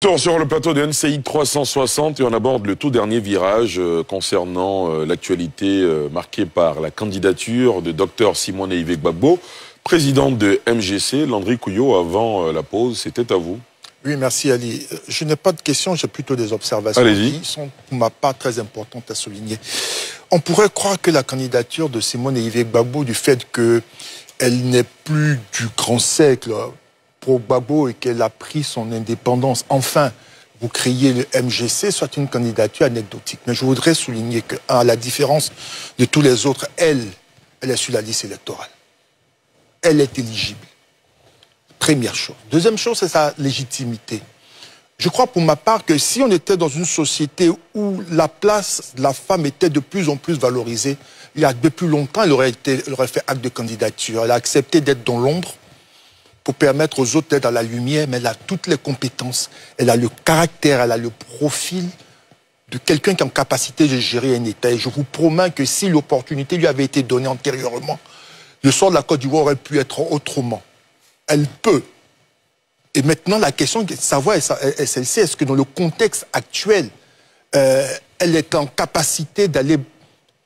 Retour sur le plateau de NCI 360 et on aborde le tout dernier virage concernant l'actualité marquée par la candidature de Dr Simone Eyive Gbagbo, présidente de MGC. Landry Couillot, avant la pause, c'était à vous. Oui, merci Ali. Je n'ai pas de questions, j'ai plutôt des observations qui sont pour ma part très importantes à souligner. On pourrait croire que la candidature de Simone Eyive Gbagbo, du fait qu'elle n'est plus du grand siècle pour Gbagbo et qu'elle a pris son indépendance, enfin, vous créez le MGC, soit une candidature anecdotique. Mais je voudrais souligner qu'à la différence de tous les autres, elle est sur la liste électorale. Elle est éligible. Première chose. Deuxième chose, c'est sa légitimité. Je crois pour ma part que si on était dans une société où la place de la femme était de plus en plus valorisée, il y a depuis longtemps, elle aurait fait acte de candidature. Elle a accepté d'être dans l'ombre pour permettre aux autres d'être à la lumière, mais elle a toutes les compétences. Elle a le caractère, elle a le profil de quelqu'un qui est en capacité de gérer un État. Et je vous promets que si l'opportunité lui avait été donnée antérieurement, le sort de la Côte d'Ivoire aurait pu être autrement. Elle peut. Et maintenant, la question de savoir est celle-ci, est-ce que dans le contexte actuel, elle est en capacité d'aller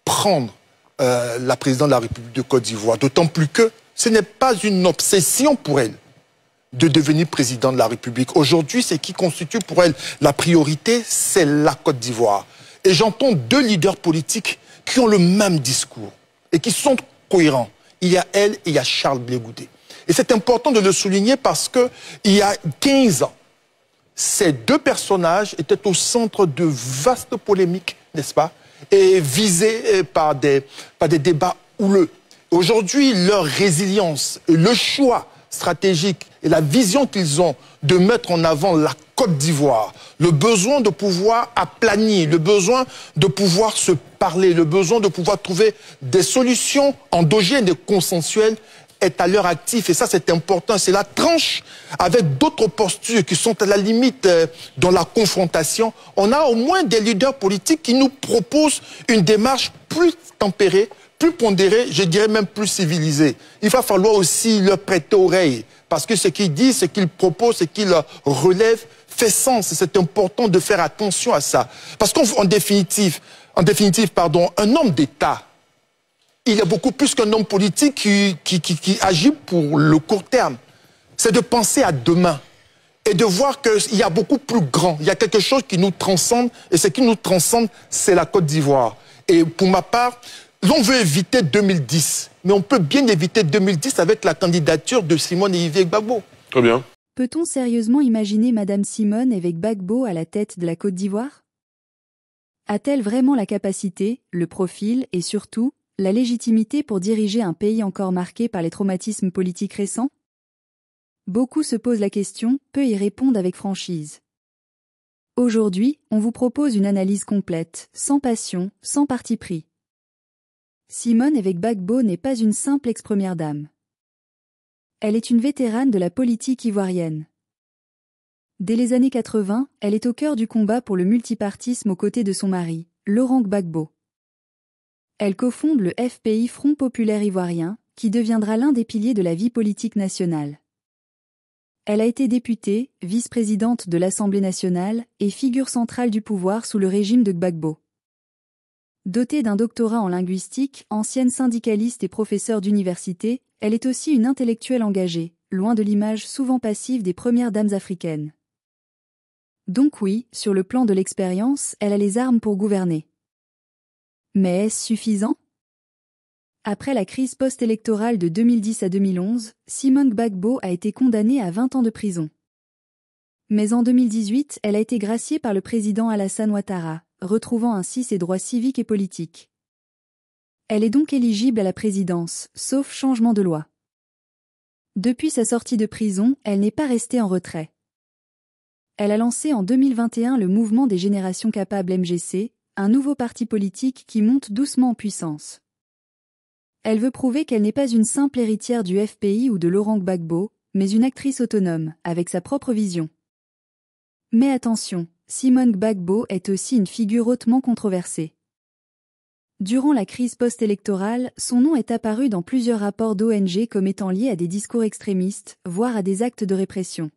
prendre la présidente de la République de Côte d'Ivoire, d'autant plus que ce n'est pas une obsession pour elle de devenir président de la République. Aujourd'hui, ce qui constitue pour elle la priorité, c'est la Côte d'Ivoire. Et j'entends deux leaders politiques qui ont le même discours et qui sont cohérents. Il y a elle et il y a Charles Blé Goudé. Et c'est important de le souligner parce qu'il y a 15 ans, ces deux personnages étaient au centre de vastes polémiques, n'est-ce pas, et visés par des débats houleux. Aujourd'hui, leur résilience, le choix stratégique et la vision qu'ils ont de mettre en avant la Côte d'Ivoire, le besoin de pouvoir aplanir, le besoin de pouvoir se parler, le besoin de pouvoir trouver des solutions endogènes et consensuelles est à leur actif. Et ça, c'est important. C'est la tranche avec d'autres postures qui sont à la limite dans la confrontation. On a au moins des leaders politiques qui nous proposent une démarche plus tempérée, plus pondéré, je dirais même plus civilisé. Il va falloir aussi leur prêter oreille, parce que ce qu'ils disent, ce qu'ils proposent, ce qu'ils relèvent fait sens. C'est important de faire attention à ça. Parce qu'en définitive, un homme d'État, il y a beaucoup plus qu'un homme politique qui agit pour le court terme. C'est de penser à demain et de voir qu'il y a beaucoup plus grand. Il y a quelque chose qui nous transcende, et ce qui nous transcende, c'est la Côte d'Ivoire. Et pour ma part, l'on veut éviter 2010, mais on peut bien éviter 2010 avec la candidature de Simone Eyive Gbagbo. Très bien. Peut-on sérieusement imaginer Madame Simone avec Gbagbo à la tête de la Côte d'Ivoire? A-t-elle vraiment la capacité, le profil et surtout, la légitimité pour diriger un pays encore marqué par les traumatismes politiques récents? Beaucoup se posent la question, peu y répondent avec franchise. Aujourd'hui, on vous propose une analyse complète, sans passion, sans parti pris. Simone Eyive Gbagbo n'est pas une simple ex-première dame. Elle est une vétérane de la politique ivoirienne. Dès les années 80, elle est au cœur du combat pour le multipartisme aux côtés de son mari, Laurent Gbagbo. Elle cofonde le FPI Front Populaire Ivoirien, qui deviendra l'un des piliers de la vie politique nationale. Elle a été députée, vice-présidente de l'Assemblée nationale et figure centrale du pouvoir sous le régime de Gbagbo. Dotée d'un doctorat en linguistique, ancienne syndicaliste et professeure d'université, elle est aussi une intellectuelle engagée, loin de l'image souvent passive des premières dames africaines. Donc oui, sur le plan de l'expérience, elle a les armes pour gouverner. Mais est-ce suffisant? Après la crise post-électorale de 2010 à 2011, Simone Gbagbo a été condamnée à 20 ans de prison. Mais en 2018, elle a été graciée par le président Alassane Ouattara, retrouvant ainsi ses droits civiques et politiques. Elle est donc éligible à la présidence, sauf changement de loi. Depuis sa sortie de prison, elle n'est pas restée en retrait. Elle a lancé en 2021 le mouvement des générations capables MGC, un nouveau parti politique qui monte doucement en puissance. Elle veut prouver qu'elle n'est pas une simple héritière du FPI ou de Laurent Gbagbo, mais une actrice autonome, avec sa propre vision. Mais attention, Simone Gbagbo est aussi une figure hautement controversée. Durant la crise post-électorale, son nom est apparu dans plusieurs rapports d'ONG comme étant lié à des discours extrémistes, voire à des actes de répression.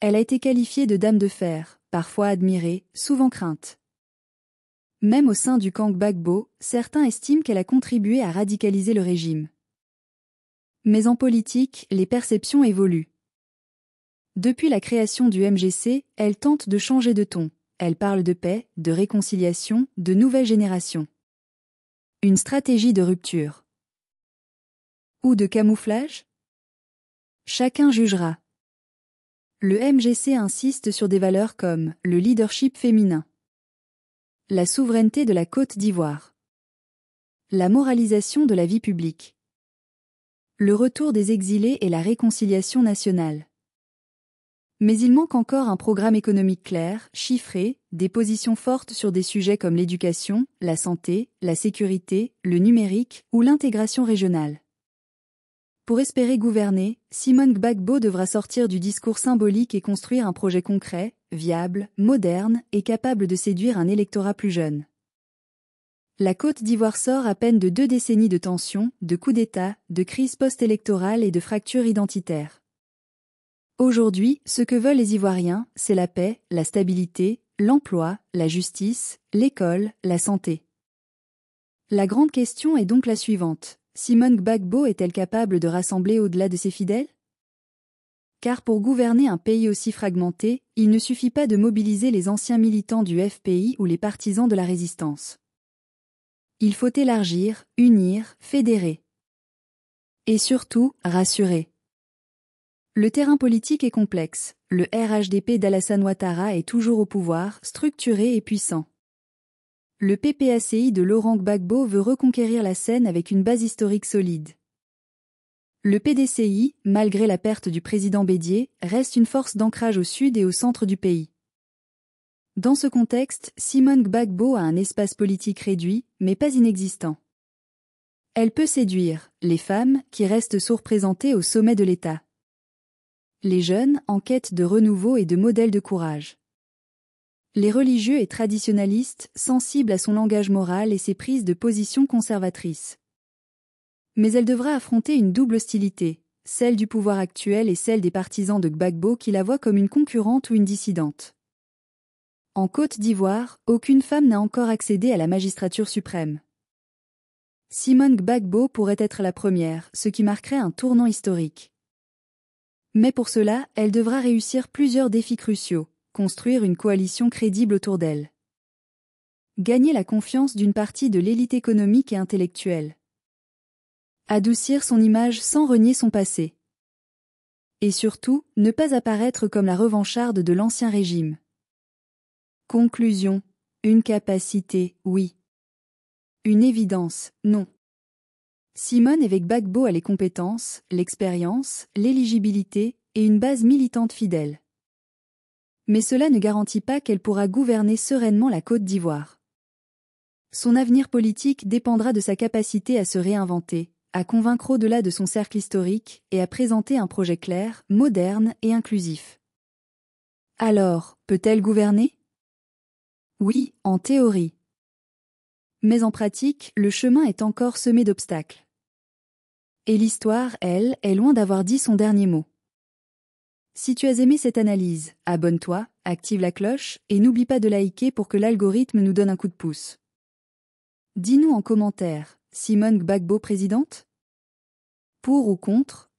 Elle a été qualifiée de dame de fer, parfois admirée, souvent crainte. Même au sein du camp Gbagbo, certains estiment qu'elle a contribué à radicaliser le régime. Mais en politique, les perceptions évoluent. Depuis la création du MGC, elle tente de changer de ton. Elle parle de paix, de réconciliation, de nouvelle génération. Une stratégie de rupture. Ou de camouflage? Chacun jugera. Le MGC insiste sur des valeurs comme le leadership féminin, la souveraineté de la Côte d'Ivoire, la moralisation de la vie publique, le retour des exilés et la réconciliation nationale. Mais il manque encore un programme économique clair, chiffré, des positions fortes sur des sujets comme l'éducation, la santé, la sécurité, le numérique ou l'intégration régionale. Pour espérer gouverner, Simone Gbagbo devra sortir du discours symbolique et construire un projet concret, viable, moderne et capable de séduire un électorat plus jeune. La Côte d'Ivoire sort à peine de 2 décennies de tensions, de coups d'État, de crises post-électorales et de fractures identitaires. Aujourd'hui, ce que veulent les Ivoiriens, c'est la paix, la stabilité, l'emploi, la justice, l'école, la santé. La grande question est donc la suivante. Simone Gbagbo est-elle capable de rassembler au-delà de ses fidèles? Car pour gouverner un pays aussi fragmenté, il ne suffit pas de mobiliser les anciens militants du FPI ou les partisans de la résistance. Il faut élargir, unir, fédérer. Et surtout, rassurer. Le terrain politique est complexe. Le RHDP d'Alassane Ouattara est toujours au pouvoir, structuré et puissant. Le PPACI de Laurent Gbagbo veut reconquérir la scène avec une base historique solide. Le PDCI, malgré la perte du président Bédié, reste une force d'ancrage au sud et au centre du pays. Dans ce contexte, Simone Gbagbo a un espace politique réduit, mais pas inexistant. Elle peut séduire les femmes, qui restent sous-représentées au sommet de l'État. Les jeunes, en quête de renouveau et de modèles de courage. Les religieux et traditionalistes, sensibles à son langage moral et ses prises de position conservatrices. Mais elle devra affronter une double hostilité, celle du pouvoir actuel et celle des partisans de Gbagbo qui la voient comme une concurrente ou une dissidente. En Côte d'Ivoire, aucune femme n'a encore accédé à la magistrature suprême. Simone Gbagbo pourrait être la première, ce qui marquerait un tournant historique. Mais pour cela, elle devra réussir plusieurs défis cruciaux. Construire une coalition crédible autour d'elle. Gagner la confiance d'une partie de l'élite économique et intellectuelle. Adoucir son image sans renier son passé. Et surtout, ne pas apparaître comme la revancharde de l'ancien régime. Conclusion. Une capacité, oui. Une évidence, non. Simone avec Gbagbo a les compétences, l'expérience, l'éligibilité et une base militante fidèle. Mais cela ne garantit pas qu'elle pourra gouverner sereinement la Côte d'Ivoire. Son avenir politique dépendra de sa capacité à se réinventer, à convaincre au-delà de son cercle historique et à présenter un projet clair, moderne et inclusif. Alors, peut-elle gouverner? Oui, en théorie. Mais en pratique, le chemin est encore semé d'obstacles. Et l'histoire, elle, est loin d'avoir dit son dernier mot. Si tu as aimé cette analyse, abonne-toi, active la cloche et n'oublie pas de liker pour que l'algorithme nous donne un coup de pouce. Dis-nous en commentaire, Simone Gbagbo présidente? Pour ou contre?